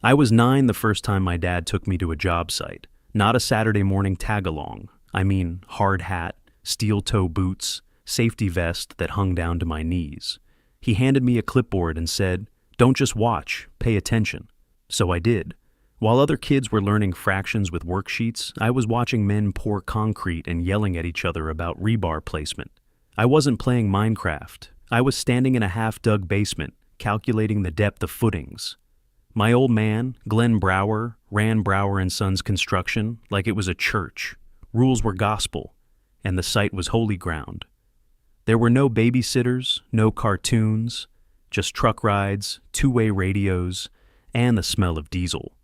I was 9 the first time my dad took me to a job site. Not a Saturday morning tag-along. I mean, hard hat, steel-toe boots, safety vest that hung down to my knees. He handed me a clipboard and said, "Don't just watch, pay attention." So I did. While other kids were learning fractions with worksheets, I was watching men pour concrete and yelling at each other about rebar placement. I wasn't playing Minecraft. I was standing in a half-dug basement, calculating the depth of footings. My old man, Glenn Brower, ran Brower and Sons Construction like it was a church. Rules were gospel, and the site was holy ground. There were no babysitters, no cartoons, just truck rides, two-way radios, and the smell of diesel.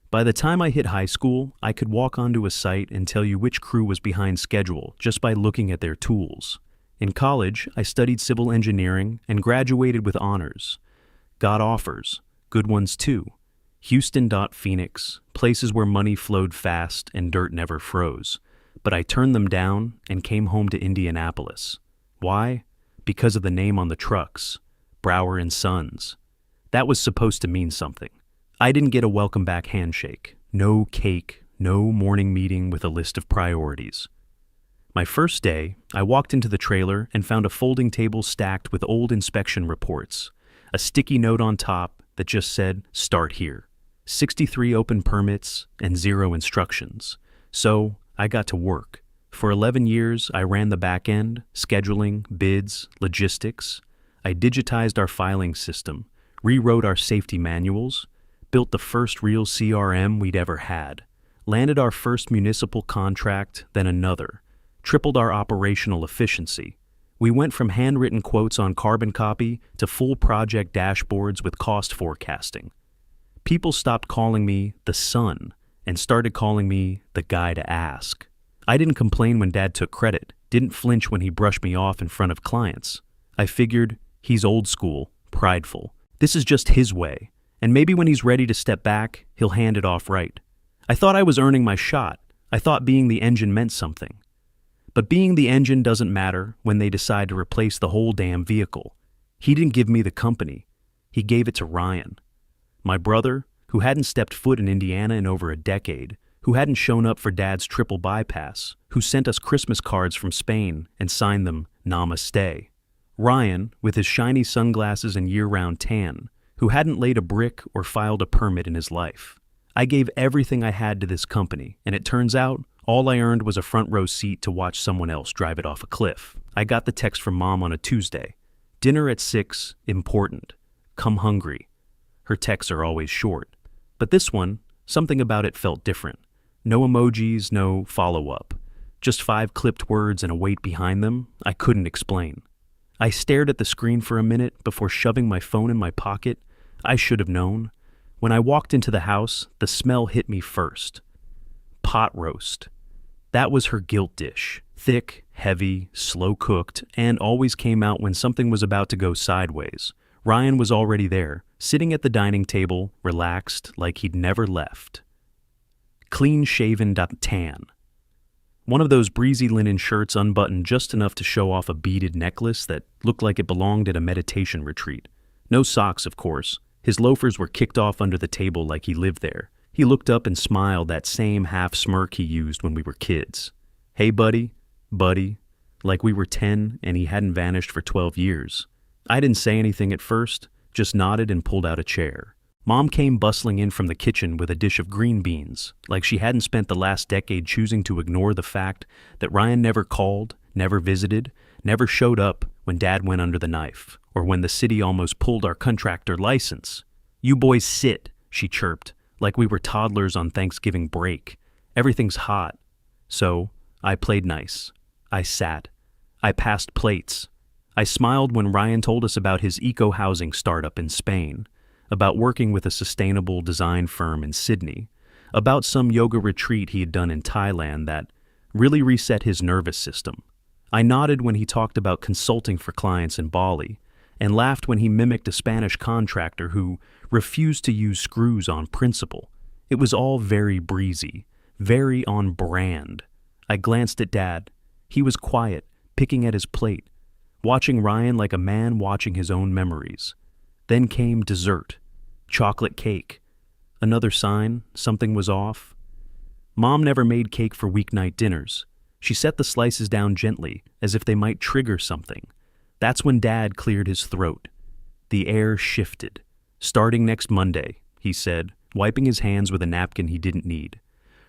By the time I hit high school, I could walk onto a site and tell you which crew was behind schedule just by looking at their tools. In college, I studied civil engineering and graduated with honors. Got offers, good ones too. Houston, Phoenix, places where money flowed fast and dirt never froze. But I turned them down and came home to Indianapolis. Why? Because of the name on the trucks, Brower and Sons. That was supposed to mean something. I didn't get a welcome back handshake, no cake, no morning meeting with a list of priorities. My first day, I walked into the trailer and found a folding table stacked with old inspection reports, a sticky note on top that just said, "Start here." 63 open permits and 0 instructions. So I got to work. For 11 years, I ran the back end, scheduling, bids, logistics. I digitized our filing system, rewrote our safety manuals, built the first real CRM we'd ever had, landed our first municipal contract, then another, tripled our operational efficiency. We went from handwritten quotes on carbon copy to full project dashboards with cost forecasting. People stopped calling me the son and started calling me the guy to ask. I didn't complain when Dad took credit, didn't flinch when he brushed me off in front of clients. I figured, he's old school, prideful. This is just his way, and maybe when he's ready to step back, he'll hand it off right. I thought I was earning my shot. I thought being the engine meant something. But being the engine doesn't matter when they decide to replace the whole damn vehicle. He didn't give me the company. He gave it to Ryan. My brother, who hadn't stepped foot in Indiana in over a decade, who hadn't shown up for Dad's triple bypass, who sent us Christmas cards from Spain and signed them Namaste. Ryan, with his shiny sunglasses and year-round tan, who hadn't laid a brick or filed a permit in his life. I gave everything I had to this company, and it turns out all I earned was a front row seat to watch someone else drive it off a cliff. I got the text from Mom on a Tuesday. Dinner at 6, important. Come hungry. Her texts are always short. But this one, something about it felt different. No emojis, no follow-up. Just 5 clipped words and a weight behind them I couldn't explain. I stared at the screen for a minute before shoving my phone in my pocket. I should have known. When I walked into the house, the smell hit me first. Pot roast. That was her guilt dish. Thick, heavy, slow-cooked, and always came out when something was about to go sideways. Ryan was already there, sitting at the dining table, relaxed, like he'd never left. Clean-shaven tan. One of those breezy linen shirts unbuttoned just enough to show off a beaded necklace that looked like it belonged at a meditation retreat. No socks, of course. His loafers were kicked off under the table like he lived there. He looked up and smiled that same half smirk he used when we were kids. Hey, buddy, like we were 10 and he hadn't vanished for 12 years. I didn't say anything at first, just nodded and pulled out a chair. Mom came bustling in from the kitchen with a dish of green beans, like she hadn't spent the last decade choosing to ignore the fact that Ryan never called, never visited, never showed up when Dad went under the knife, or when the city almost pulled our contractor license. "You boys sit," she chirped, like we were toddlers on Thanksgiving break. "Everything's hot." So, I played nice. I sat. I passed plates. I smiled when Ryan told us about his eco-housing startup in Spain, about working with a sustainable design firm in Sydney, about some yoga retreat he had done in Thailand that really reset his nervous system. I nodded when he talked about consulting for clients in Bali, and laughed when he mimicked a Spanish contractor who refused to use screws on principle. It was all very breezy, very on brand. I glanced at Dad. He was quiet, picking at his plate, watching Ryan like a man watching his own memories. Then came dessert, chocolate cake, Another sign something was off. Mom never made cake for weeknight dinners. She set the slices down gently, as if they might trigger something. That's when Dad cleared his throat. The air shifted. "Starting next Monday," he said, wiping his hands with a napkin he didn't need.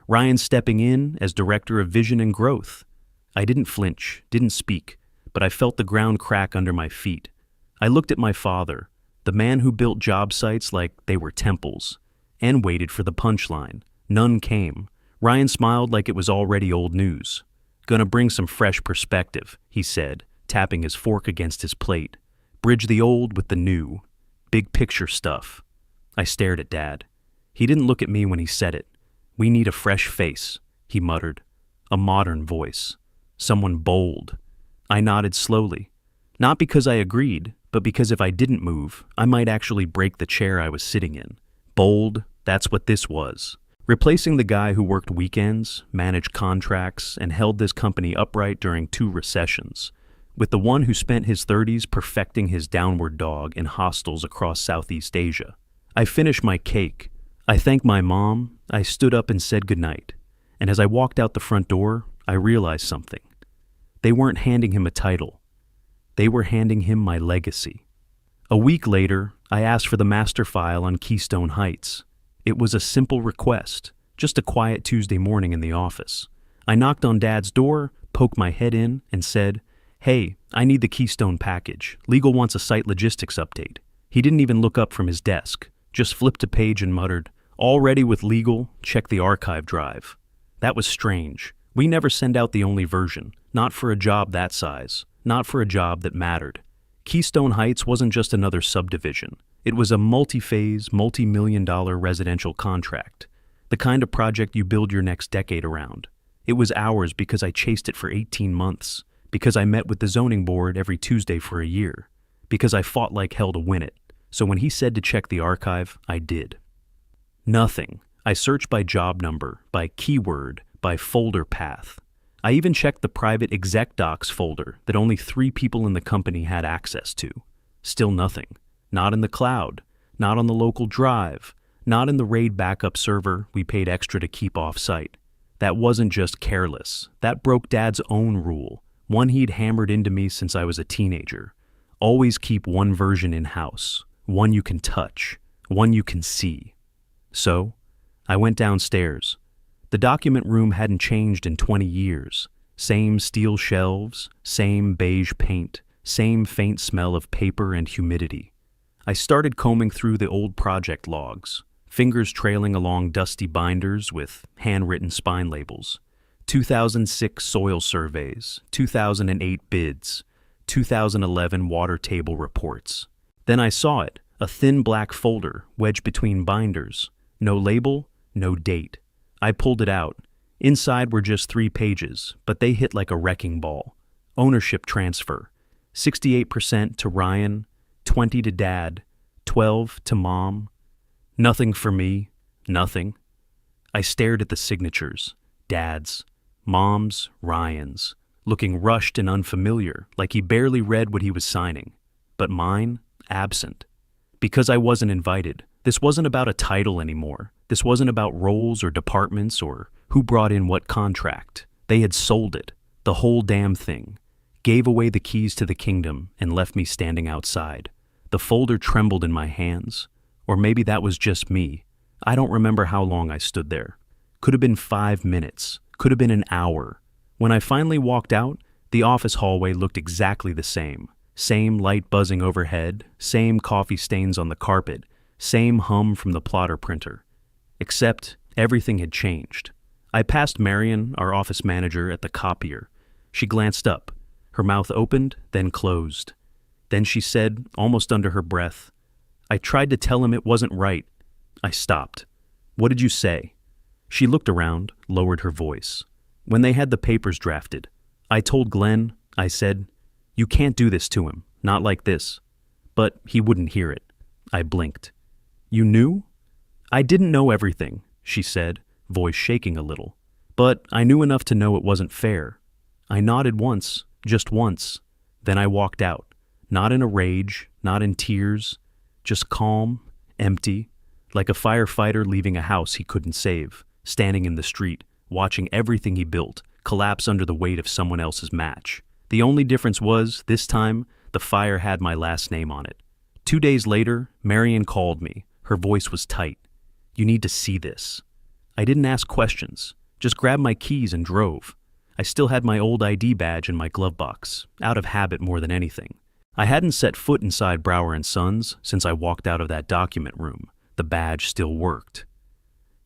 "Ryan's stepping in as Director of Vision and Growth." I didn't flinch, didn't speak, but I felt the ground crack under my feet. I looked at my father, the man who built job sites like they were temples, and waited for the punchline. None came. Ryan smiled like it was already old news. "Gonna bring some fresh perspective," he said, tapping his fork against his plate. "Bridge the old with the new. Big picture stuff." I stared at Dad. He didn't look at me when he said it. "We need a fresh face," he muttered. "A modern voice. Someone bold." I nodded slowly. Not because I agreed, but because if I didn't move, I might actually break the chair I was sitting in. Bold, that's what this was. Replacing the guy who worked weekends, managed contracts, and held this company upright during 2 recessions, with the one who spent his 30s perfecting his downward dog in hostels across Southeast Asia. I finished my cake. I thanked my mom. I stood up and said goodnight. And as I walked out the front door, I realized something. They weren't handing him a title. They were handing him my legacy. A week later, I asked for the master file on Keystone Heights. It was a simple request, just a quiet Tuesday morning in the office. I knocked on Dad's door, poked my head in, and said, "Hey, I need the Keystone package. Legal wants a site logistics update." He didn't even look up from his desk, just flipped a page and muttered, "All ready with legal, check the archive drive." That was strange. We never send out the only version, not for a job that size, not for a job that mattered. Keystone Heights wasn't just another subdivision. It was a multi-phase, multi-million-dollar residential contract, the kind of project you build your next decade around. It was ours because I chased it for 18 months, because I met with the zoning board every Tuesday for a year, because I fought like hell to win it. So when he said to check the archive, I did. Nothing. I searched by job number, by keyword, by folder path. I even checked the private exec docs folder that only 3 people in the company had access to. Still nothing. Not in the cloud, not on the local drive, not in the RAID backup server we paid extra to keep off-site. That wasn't just careless. That broke Dad's own rule, one he'd hammered into me since I was a teenager. Always keep one version in-house, one you can touch, one you can see. So, I went downstairs. The document room hadn't changed in 20 years. Same steel shelves, same beige paint, same faint smell of paper and humidity. I started combing through the old project logs, fingers trailing along dusty binders with handwritten spine labels. 2006 soil surveys, 2008 bids, 2011 water table reports. Then I saw it, a thin black folder wedged between binders. No label, no date. I pulled it out. Inside were just 3 pages, but they hit like a wrecking ball. Ownership transfer. 68% to Ryan, 20 to Dad, 12 to Mom. Nothing for me, nothing. I stared at the signatures. Dad's, Mom's, Ryan's, looking rushed and unfamiliar, like he barely read what he was signing. But mine, absent. Because I wasn't invited. This wasn't about a title anymore. This wasn't about roles or departments or who brought in what contract. They had sold it, the whole damn thing. Gave away the keys to the kingdom and left me standing outside. The folder trembled in my hands. Or maybe that was just me. I don't remember how long I stood there. Could have been 5 minutes. Could have been an hour. When I finally walked out, the office hallway looked exactly the same. Same light buzzing overhead, same coffee stains on the carpet, same hum from the plotter printer. Except everything had changed. I passed Marion, our office manager, at the copier. She glanced up. Her mouth opened, then closed. Then she said, almost under her breath, "I tried to tell him it wasn't right." I stopped. "What did you say?" She looked around, lowered her voice. "When they had the papers drafted, I told Glenn," I said, "you can't do this to him, not like this." But he wouldn't hear it. I blinked. "You knew?" "I didn't know everything," she said, voice shaking a little. "But I knew enough to know it wasn't fair." I nodded once, just once. Then I walked out, not in a rage, not in tears, just calm, empty, like a firefighter leaving a house he couldn't save, standing in the street, watching everything he built collapse under the weight of someone else's match. The only difference was, this time, the fire had my last name on it. 2 days later, Marion called me. Her voice was tight. "You need to see this." I didn't ask questions, just grabbed my keys and drove. I still had my old ID badge in my glove box, out of habit more than anything. I hadn't set foot inside Brower & Sons since I walked out of that document room. The badge still worked.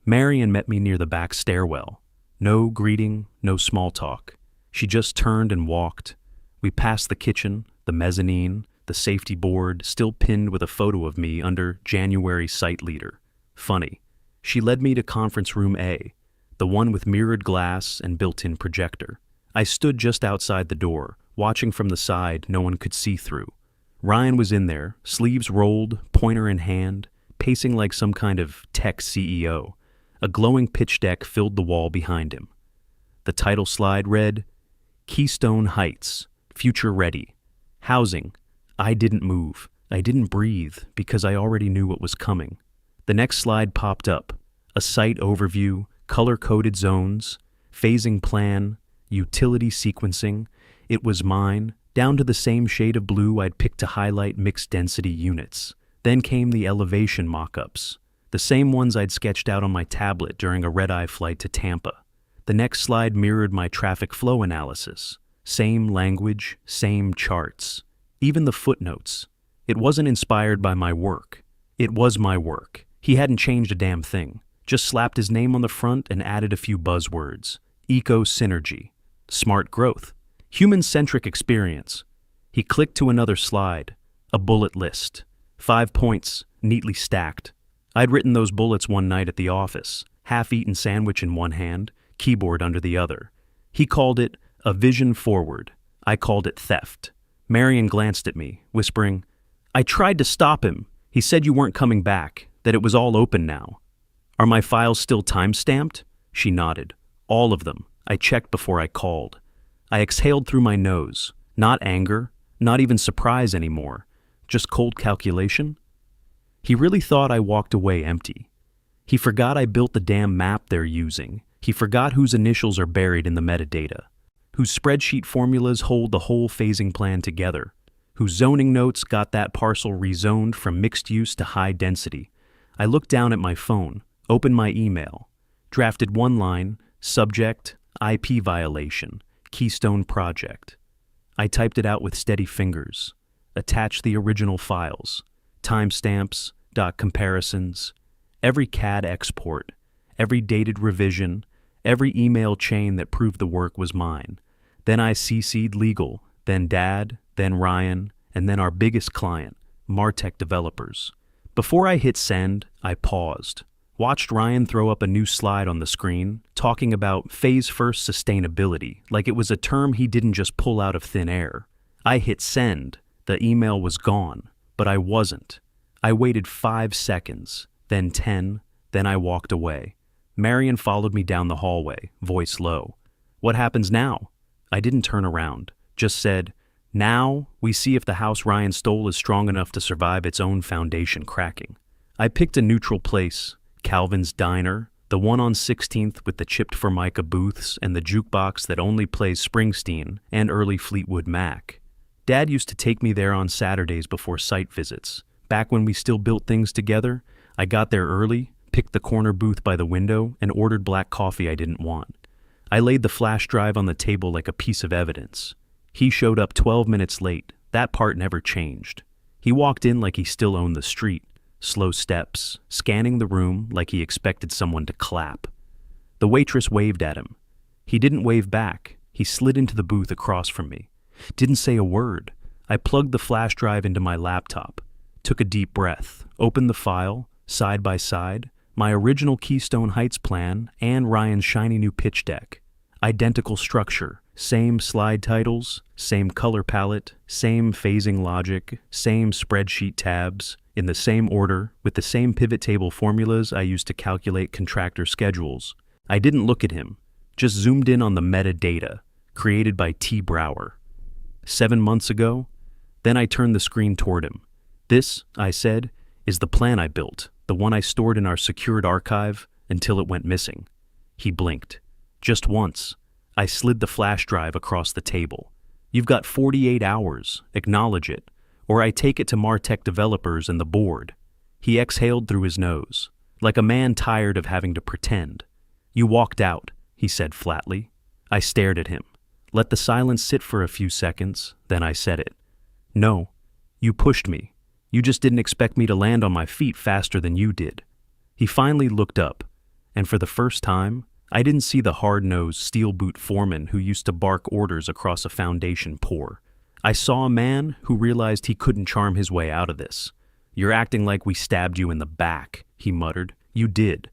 Marion met me near the back stairwell. No greeting, no small talk. She just turned and walked. We passed the kitchen, the mezzanine, the safety board, still pinned with a photo of me under January site leader. Funny. She led me to conference room A, the one with mirrored glass and built-in projector. I stood just outside the door, watching from the side no one could see through. Ryan was in there, sleeves rolled, pointer in hand, pacing like some kind of tech CEO. A glowing pitch deck filled the wall behind him. The title slide read, Keystone Heights, Future Ready. Housing. I didn't move. I didn't breathe because I already knew what was coming. The next slide popped up. A site overview, color-coded zones, phasing plan, utility sequencing. It was mine, down to the same shade of blue I'd picked to highlight mixed-density units. Then came the elevation mock-ups, the same ones I'd sketched out on my tablet during a red-eye flight to Tampa. The next slide mirrored my traffic flow analysis. Same language, same charts. Even the footnotes. It wasn't inspired by my work. It was my work. He hadn't changed a damn thing. Just slapped his name on the front and added a few buzzwords. Eco-synergy. Smart growth. Human-centric experience. He clicked to another slide. A bullet list. 5 points, neatly stacked. I'd written those bullets one night at the office, half-eaten sandwich in one hand, keyboard under the other. He called it a vision forward. I called it theft. Marion glanced at me, whispering, "I tried to stop him. He said you weren't coming back, that it was all open now." "Are my files still time-stamped?" She nodded. "All of them. I checked before I called." I exhaled through my nose. Not anger, not even surprise anymore. Just cold calculation. He really thought I walked away empty. He forgot I built the damn map they're using. He forgot whose initials are buried in the metadata, whose spreadsheet formulas hold the whole phasing plan together, whose zoning notes got that parcel rezoned from mixed use to high density. I looked down at my phone, opened my email, drafted one line, subject, IP violation, Keystone Project. I typed it out with steady fingers, attached the original files, timestamps, comparisons, every CAD export, every dated revision, every email chain that proved the work was mine. Then I CC'd legal, then Dad, then Ryan, and then our biggest client, Martech Developers. Before I hit send, I paused, watched Ryan throw up a new slide on the screen, talking about phase-first sustainability, like it was a term he didn't just pull out of thin air. I hit send. The email was gone, but I wasn't. I waited 5 seconds, then 10, then I walked away. Marion followed me down the hallway, voice low. "What happens now?" I didn't turn around, just said, "Now we see if the house Ryan stole is strong enough to survive its own foundation cracking." I picked a neutral place, Calvin's Diner, the one on 16th with the chipped Formica booths and the jukebox that only plays Springsteen and early Fleetwood Mac. Dad used to take me there on Saturdays before site visits. Back when we still built things together, I got there early, picked the corner booth by the window, and ordered black coffee I didn't want. I laid the flash drive on the table like a piece of evidence. He showed up 12 minutes late. That part never changed. He walked in like he still owned the street. Slow steps, scanning the room like he expected someone to clap. The waitress waved at him. He didn't wave back. He slid into the booth across from me. Didn't say a word. I plugged the flash drive into my laptop, took a deep breath, opened the file, side by side, my original Keystone Heights plan and Ryan's shiny new pitch deck. Identical structure, same slide titles, same color palette, same phasing logic, same spreadsheet tabs, in the same order, with the same pivot table formulas I used to calculate contractor schedules. I didn't look at him, just zoomed in on the metadata, created by T. Brower. 7 months ago, then I turned the screen toward him. "This," I said, "is the plan I built. the one I stored in our secured archive until it went missing. He blinked. Just once. I slid the flash drive across the table. You've got 48 hours. Acknowledge it. Or I take it to Martech developers and the board. He exhaled through his nose, like a man tired of having to pretend. You walked out, he said flatly. I stared at him. Let the silence sit for a few seconds, then I said it. No, you pushed me. You just didn't expect me to land on my feet faster than you did. He finally looked up, and for the first time, I didn't see the hard-nosed, steel-boot foreman who used to bark orders across a foundation pour. I saw a man who realized he couldn't charm his way out of this. You're acting like we stabbed you in the back, he muttered. You did.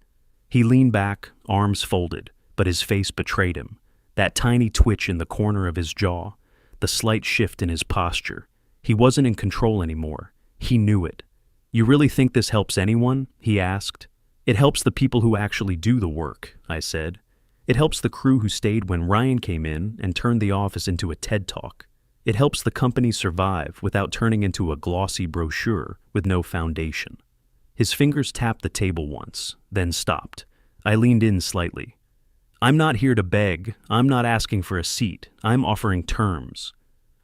He leaned back, arms folded, but his face betrayed him. That tiny twitch in the corner of his jaw, the slight shift in his posture. He wasn't in control anymore. He knew it. You really think this helps anyone? He asked. It helps the people who actually do the work, I said. It helps the crew who stayed when Ryan came in and turned the office into a TED Talk. It helps the company survive without turning into a glossy brochure with no foundation. His fingers tapped the table once, then stopped. I leaned in slightly. I'm not here to beg. I'm not asking for a seat. I'm offering terms.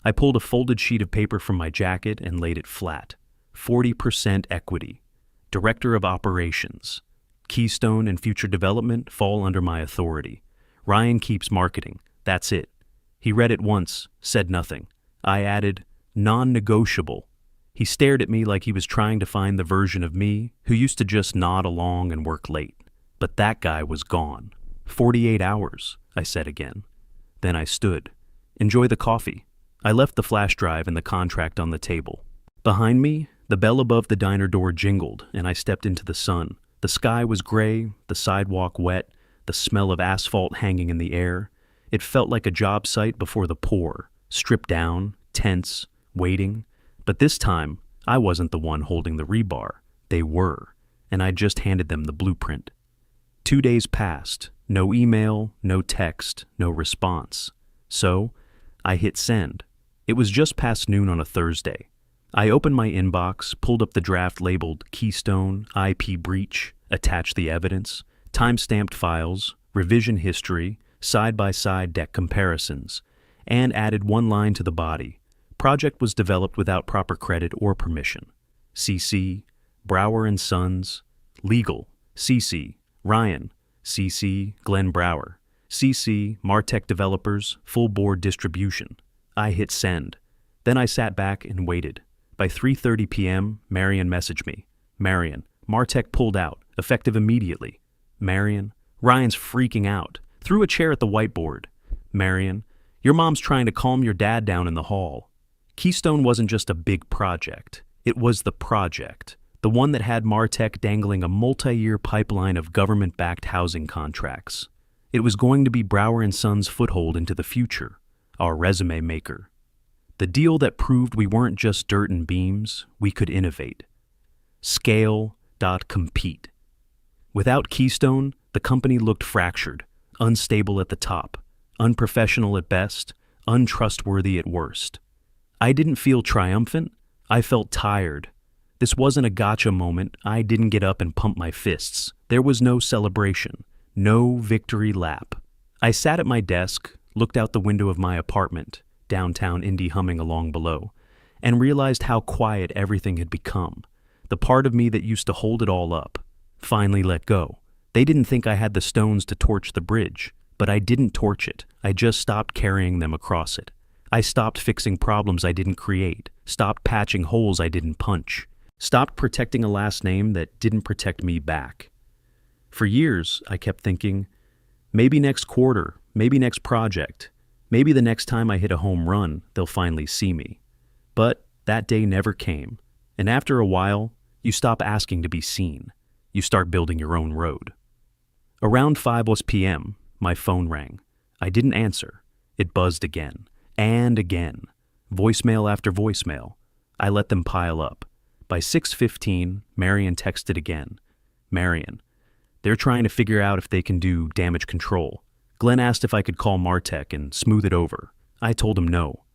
I pulled a folded sheet of paper from my jacket and laid it flat. 40% equity. Director of Operations. Keystone and future development fall under my authority. Ryan keeps marketing. That's it. He read it once, said nothing. I added, non-negotiable. He stared at me like he was trying to find the version of me who used to just nod along and work late. But that guy was gone. 48 hours, I said again. Then I stood. Enjoy the coffee. I left the flash drive and the contract on the table. Behind me, the bell above the diner door jingled, and I stepped into the sun. The sky was gray, the sidewalk wet, the smell of asphalt hanging in the air. It felt like a job site before the pour, stripped down, tense, waiting. But this time, I wasn't the one holding the rebar. They were, and I just handed them the blueprint. 2 days passed, no email, no text, no response. So, I hit send. It was just past noon on a Thursday. I opened my inbox, pulled up the draft labeled Keystone, IP breach, attached the evidence, time-stamped files, revision history, side-by-side deck comparisons, and added one line to the body. Project was developed without proper credit or permission. CC, Brower and Sons, Legal, CC, Ryan, CC, Glenn Brower, CC, Martech Developers, full board distribution. I hit send. Then I sat back and waited. By 3:30 p.m., Marion messaged me. Marion, Martech pulled out, effective immediately. Marion, Ryan's freaking out. Threw a chair at the whiteboard. Marion, your mom's trying to calm your dad down in the hall. Keystone wasn't just a big project. It was the project. The one that had Martech dangling a multi-year pipeline of government-backed housing contracts. It was going to be Brower and Sons' foothold into the future, our resume maker. The deal that proved we weren't just dirt and beams, we could innovate. Scale.compete. Without Keystone, the company looked fractured, unstable at the top, unprofessional at best, untrustworthy at worst. I didn't feel triumphant. I felt tired. This wasn't a gotcha moment. I didn't get up and pump my fists. There was no celebration, no victory lap. I sat at my desk, looked out the window of my apartment, downtown Indy humming along below, and realized how quiet everything had become. The part of me that used to hold it all up finally let go. They didn't think I had the stones to torch the bridge, but I didn't torch it. I just stopped carrying them across it. I stopped fixing problems I didn't create, stopped patching holes I didn't punch, stopped protecting a last name that didn't protect me back. For years, I kept thinking, maybe next quarter, maybe next project, maybe the next time I hit a home run, they'll finally see me. But that day never came, and after a while, you stop asking to be seen. You start building your own road. Around 5 p.m., my phone rang. I didn't answer. It buzzed again, and again. Voicemail after voicemail. I let them pile up. By 6:15, Marion texted again. Marion, they're trying to figure out if they can do damage control. Glenn asked if I could call Martech and smooth it over. I told him no.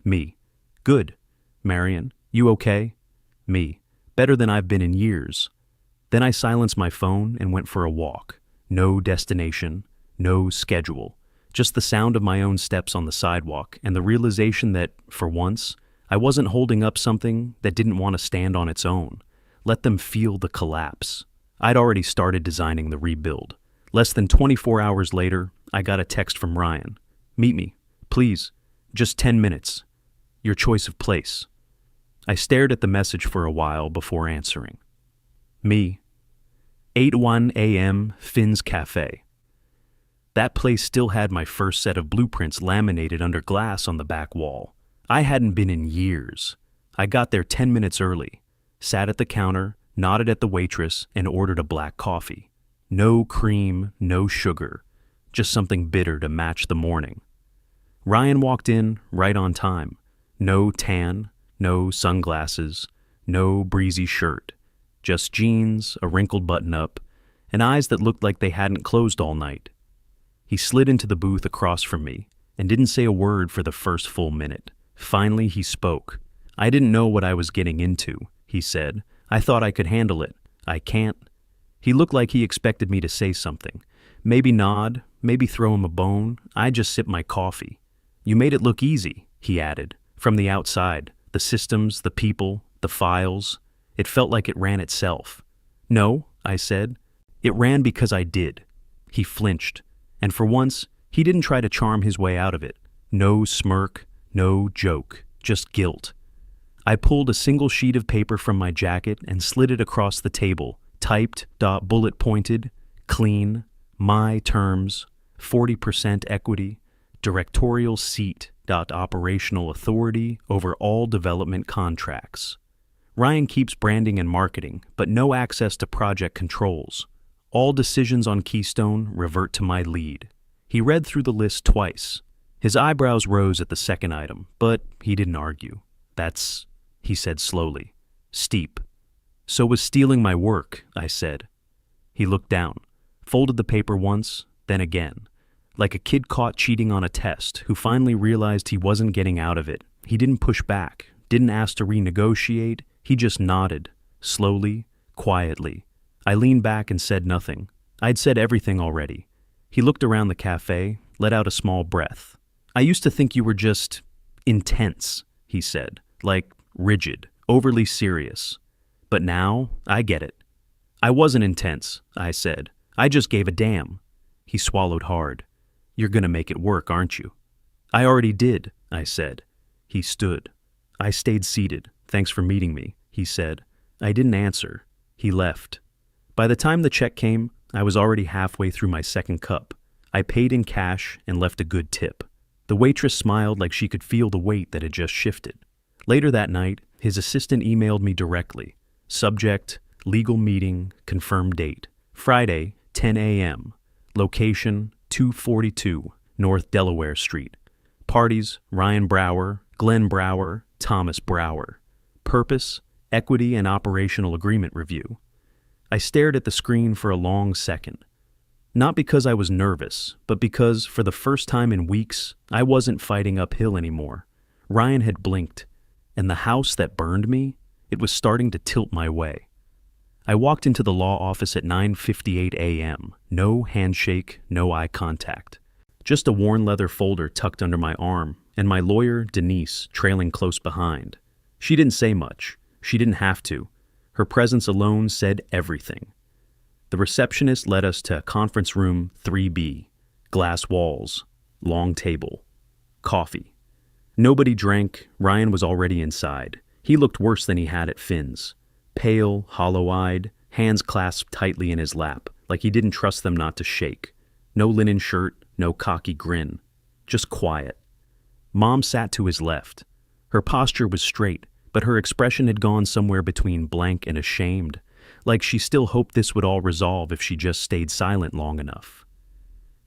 Me, good. Marion, you okay? Me, better than I've been in years. Then I silenced my phone and went for a walk. No destination, no schedule, just the sound of my own steps on the sidewalk and the realization that, for once, I wasn't holding up something that didn't want to stand on its own. Let them feel the collapse. I'd already started designing the rebuild. Less than 24 hours later, I got a text from Ryan. "Meet me, please. Just 10 minutes. Your choice of place." I stared at the message for a while before answering. Me. 8:01 a.m. Finn's Cafe. That place still had my first set of blueprints laminated under glass on the back wall. I hadn't been in years. I got there 10 minutes early, sat at the counter, nodded at the waitress, and ordered a black coffee. No cream, no sugar, just something bitter to match the morning. Ryan walked in right on time. No tan, no sunglasses, no breezy shirt. Just jeans, a wrinkled button-up, and eyes that looked like they hadn't closed all night. He slid into the booth across from me and didn't say a word for the first full minute. Finally, he spoke. "I didn't know what I was getting into," he said. "I thought I could handle it. I can't." He looked like he expected me to say something. Maybe nod, maybe throw him a bone. I just sipped my coffee. "You made it look easy," he added. "From the outside, the systems, the people, the files. It felt like it ran itself." "No," I said. "It ran because I did." He flinched, and for once, he didn't try to charm his way out of it. No smirk, no joke, just guilt. I pulled a single sheet of paper from my jacket and slid it across the table, typed, bullet pointed, clean, my terms, 40% equity, directorial seat, operational authority over all development contracts. Ryan keeps branding and marketing, but no access to project controls. All decisions on Keystone revert to my lead. He read through the list twice. His eyebrows rose at the second item, but he didn't argue. "That's," he said slowly, "steep." "So was stealing my work," I said. He looked down, folded the paper once, then again. Like a kid caught cheating on a test who finally realized he wasn't getting out of it. He didn't push back, didn't ask to renegotiate. He just nodded, slowly, quietly. I leaned back and said nothing. I'd said everything already. He looked around the cafe, let out a small breath. "I used to think you were just intense," he said, like rigid, overly serious. "But now, I get it." "I wasn't intense," I said. "I just gave a damn." He swallowed hard. "You're gonna make it work, aren't you?" "I already did," I said. He stood. I stayed seated. "Thanks for meeting me," he said. I didn't answer. He left. By the time the check came, I was already halfway through my second cup. I paid in cash and left a good tip. The waitress smiled like she could feel the weight that had just shifted. Later that night, his assistant emailed me directly. Subject, legal meeting, confirmed date. Friday, 10 a.m. Location, 242 North Delaware Street. Parties, Ryan Brower, Glenn Brower, Thomas Brower. Purpose, equity and operational agreement review. I stared at the screen for a long second. Not because I was nervous, but because, for the first time in weeks, I wasn't fighting uphill anymore. Ryan had blinked, and the house that burned me, it was starting to tilt my way. I walked into the law office at 9:58 a.m. No handshake, no eye contact. Just a worn leather folder tucked under my arm, and my lawyer, Denise, trailing close behind. She didn't say much. She didn't have to. Her presence alone said everything. The receptionist led us to conference room 3B. Glass walls, long table, coffee. Nobody drank. Ryan was already inside. He looked worse than he had at Finn's. Pale, hollow-eyed, hands clasped tightly in his lap, like he didn't trust them not to shake. No linen shirt, no cocky grin. Just quiet. Mom sat to his left. Her posture was straight, but her expression had gone somewhere between blank and ashamed, like she still hoped this would all resolve if she just stayed silent long enough.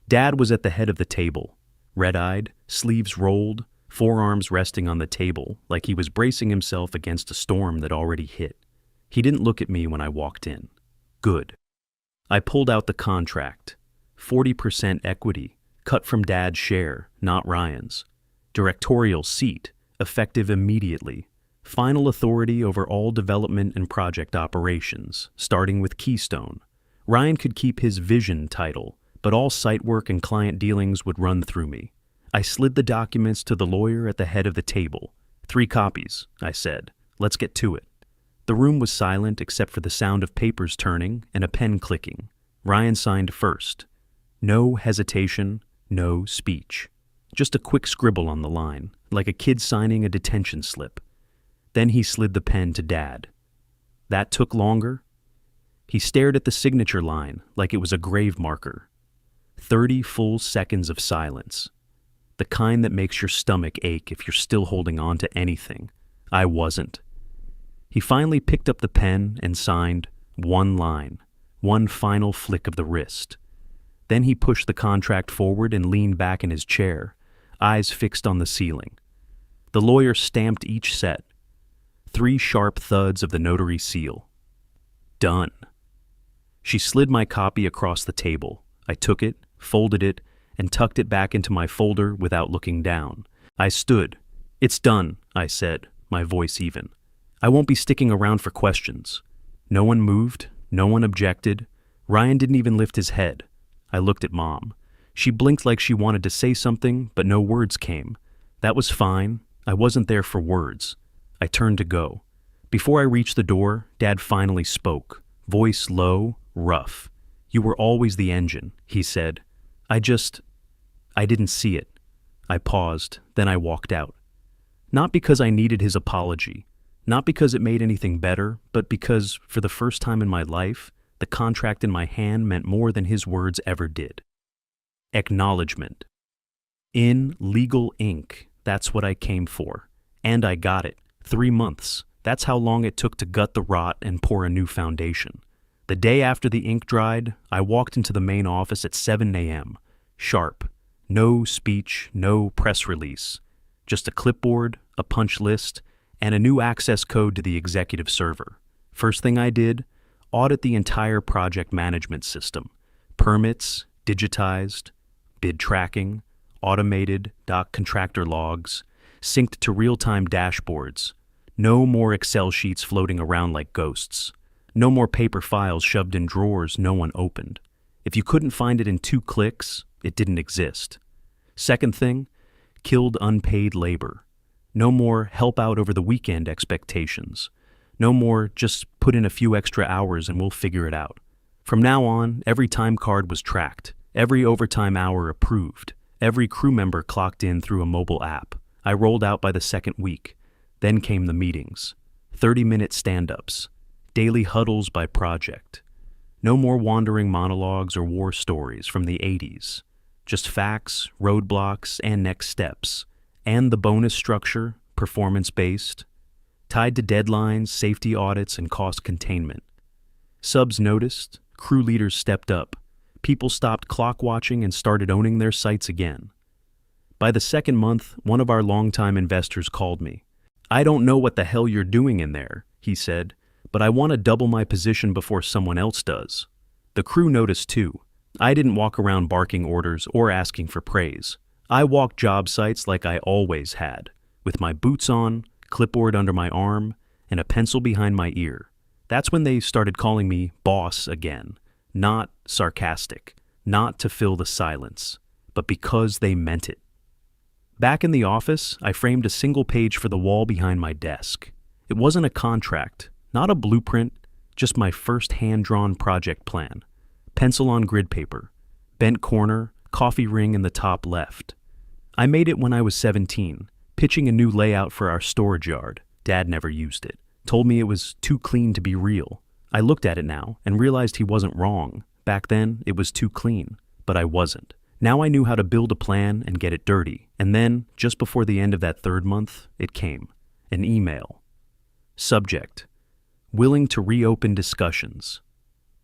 Dad was at the head of the table, red-eyed, sleeves rolled, forearms resting on the table like he was bracing himself against a storm that already hit. He didn't look at me when I walked in. Good. I pulled out the contract. 40% equity, cut from Dad's share, not Ryan's. Directorial seat, effective immediately. final authority over all development and project operations, starting with Keystone. Ryan could keep his vision title, but all site work and client dealings would run through me. I slid the documents to the lawyer at the head of the table. 3 copies, I said. Let's get to it. The room was silent except for the sound of papers turning and a pen clicking. Ryan signed first. No hesitation, no speech. Just a quick scribble on the line, like a kid signing a detention slip. Then he slid the pen to Dad. That took longer. He stared at the signature line like it was a grave marker. 30 full seconds of silence. The kind that makes your stomach ache if you're still holding on to anything. I wasn't. He finally picked up the pen and signed one line, one final flick of the wrist. Then he pushed the contract forward and leaned back in his chair, eyes fixed on the ceiling. The lawyer stamped each set. 3 sharp thuds of the notary seal. Done. She slid my copy across the table. I took it, folded it, and tucked it back into my folder without looking down. I stood. It's done, I said, my voice even. I won't be sticking around for questions. No one moved, no one objected. Ryan didn't even lift his head. I looked at Mom. She blinked like she wanted to say something, but no words came. That was fine. I wasn't there for words. I turned to go. Before I reached the door, Dad finally spoke, voice low, rough. You were always the engine, he said. I didn't see it. I paused, then I walked out. Not because I needed his apology, not because it made anything better, but because, for the first time in my life, the contract in my hand meant more than his words ever did. Acknowledgement. In legal ink, that's what I came for. And I got it. 3 months. That's how long it took to gut the rot and pour a new foundation. The day after the ink dried, I walked into the main office at 7 a.m. Sharp. No speech, no press release. Just a clipboard, a punch list, and a new access code to the executive server. First thing I did, audit the entire project management system. Permits, digitized, bid tracking, automated, contractor logs, synced to real-time dashboards. No more Excel sheets floating around like ghosts. No more paper files shoved in drawers no one opened. If you couldn't find it in 2 clicks, it didn't exist. Second thing, killed unpaid labor. No more help out over the weekend expectations. No more just put in a few extra hours and we'll figure it out. From now on, every time card was tracked, every overtime hour approved, every crew member clocked in through a mobile app. I rolled out by the 2nd week. Then came the meetings. 30-minute stand-ups. Daily huddles by project. No more wandering monologues or war stories from the 80s. Just facts, roadblocks, and next steps. And the bonus structure, performance-based, tied to deadlines, safety audits, and cost containment. Subs noticed, crew leaders stepped up. People stopped clock watching and started owning their sites again. By the 2nd month, one of our longtime investors called me. I don't know what the hell you're doing in there, he said, but I want to double my position before someone else does. The crew noticed too. I didn't walk around barking orders or asking for praise. I walked job sites like I always had, with my boots on, clipboard under my arm, and a pencil behind my ear. That's when they started calling me boss again. Not sarcastic, not to fill the silence, but because they meant it. Back in the office, I framed a single page for the wall behind my desk. It wasn't a contract, not a blueprint, just my first hand-drawn project plan. Pencil on grid paper, bent corner, coffee ring in the top left. I made it when I was 17, pitching a new layout for our storage yard. Dad never used it. Told me it was too clean to be real. I looked at it now and realized he wasn't wrong. Back then, it was too clean, but I wasn't. Now I knew how to build a plan and get it dirty. And then, just before the end of that 3rd month, it came. An email. Subject: willing to reopen discussions.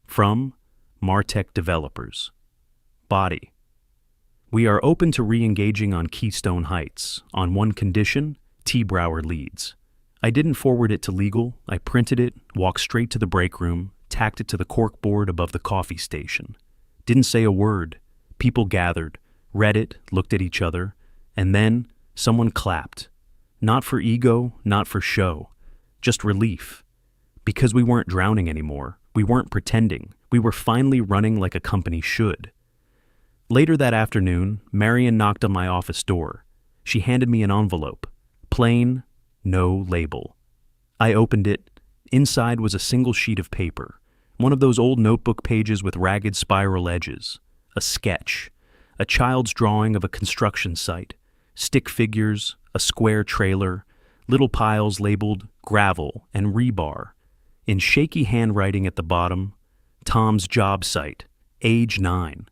From Martech Developers. Body: we are open to re-engaging on Keystone Heights, on one condition, T. Brower leads. I didn't forward it to legal. I printed it, walked straight to the break room, tacked it to the corkboard above the coffee station. Didn't say a word. People gathered, read it, looked at each other, and then someone clapped. Not for ego, not for show. Just relief. Because we weren't drowning anymore. We weren't pretending. We were finally running like a company should. Later that afternoon, Marion knocked on my office door. She handed me an envelope. Plain, no label. I opened it. Inside was a single sheet of paper. One of those old notebook pages with ragged spiral edges. A sketch. A child's drawing of a construction site. Stick figures, a square trailer, little piles labeled gravel and rebar. In shaky handwriting at the bottom, Tom's job site, age 9.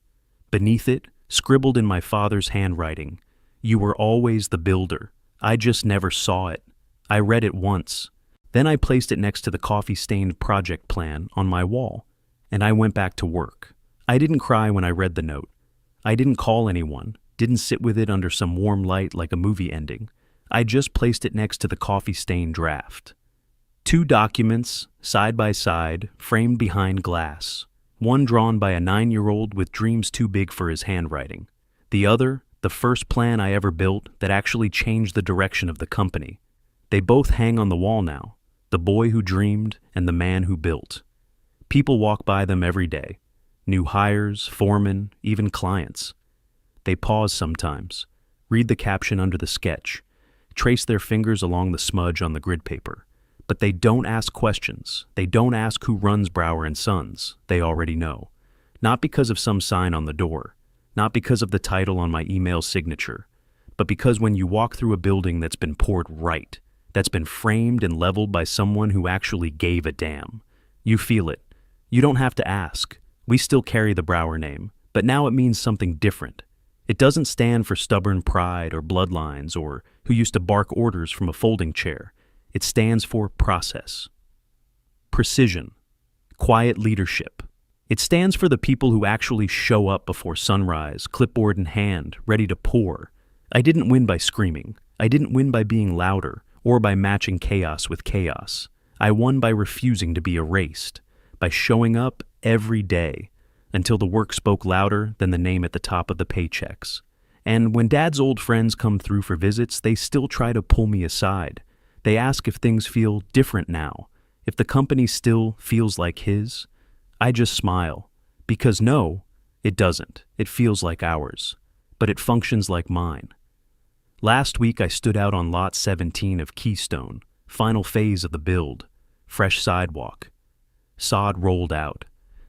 Beneath it, scribbled in my father's handwriting, "You were always the builder. I just never saw it." I read it once. Then I placed it next to the coffee-stained project plan on my wall, and I went back to work. I didn't cry when I read the note. I didn't call anyone, didn't sit with it under some warm light like a movie ending. I just placed it next to the coffee-stained draft. 2 documents, side by side, framed behind glass. One drawn by a 9-year-old with dreams too big for his handwriting. The other, the first plan I ever built that actually changed the direction of the company. They both hang on the wall now, the boy who dreamed and the man who built. People walk by them every day. New hires, foremen, even clients. They pause sometimes, read the caption under the sketch, trace their fingers along the smudge on the grid paper. But they don't ask questions. They don't ask who runs Brower and Sons. They already know. Not because of some sign on the door. Not because of the title on my email signature. But because when you walk through a building that's been poured right, that's been framed and leveled by someone who actually gave a damn, you feel it. You don't have to ask. We still carry the Brower name, but now it means something different. It doesn't stand for stubborn pride or bloodlines or who used to bark orders from a folding chair. It stands for process, precision, quiet leadership. It stands for the people who actually show up before sunrise, clipboard in hand, ready to pour. I didn't win by screaming. I didn't win by being louder or by matching chaos with chaos. I won by refusing to be erased, by showing up every day until the work spoke louder than the name at the top of the paychecks. And when Dad's old friends come through for visits, they still try to pull me aside. They ask if things feel different now, if the company still feels like his. I just smile, because no, it doesn't. It feels like ours, but it functions like mine. Last week I stood out on Lot 17 of Keystone, final phase of the build, fresh sidewalk. Sod rolled out,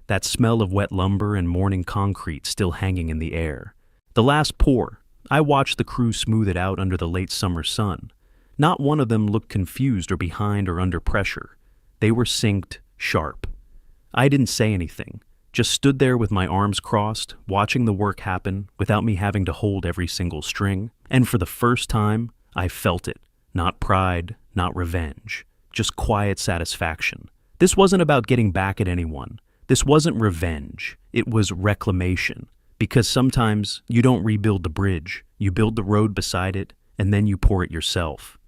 that smell of wet lumber and morning concrete still hanging in the air. The last pour, I watched the crew smooth it out under the late summer sun. Not one of them looked confused or behind or under pressure. They were synced, sharp. I didn't say anything, just stood there with my arms crossed, watching the work happen without me having to hold every single string. And for the first time, I felt it. Not pride, not revenge, just quiet satisfaction. This wasn't about getting back at anyone. This wasn't revenge. It was reclamation. Because sometimes you don't rebuild the bridge, you build the road beside it, and then you pour it yourself.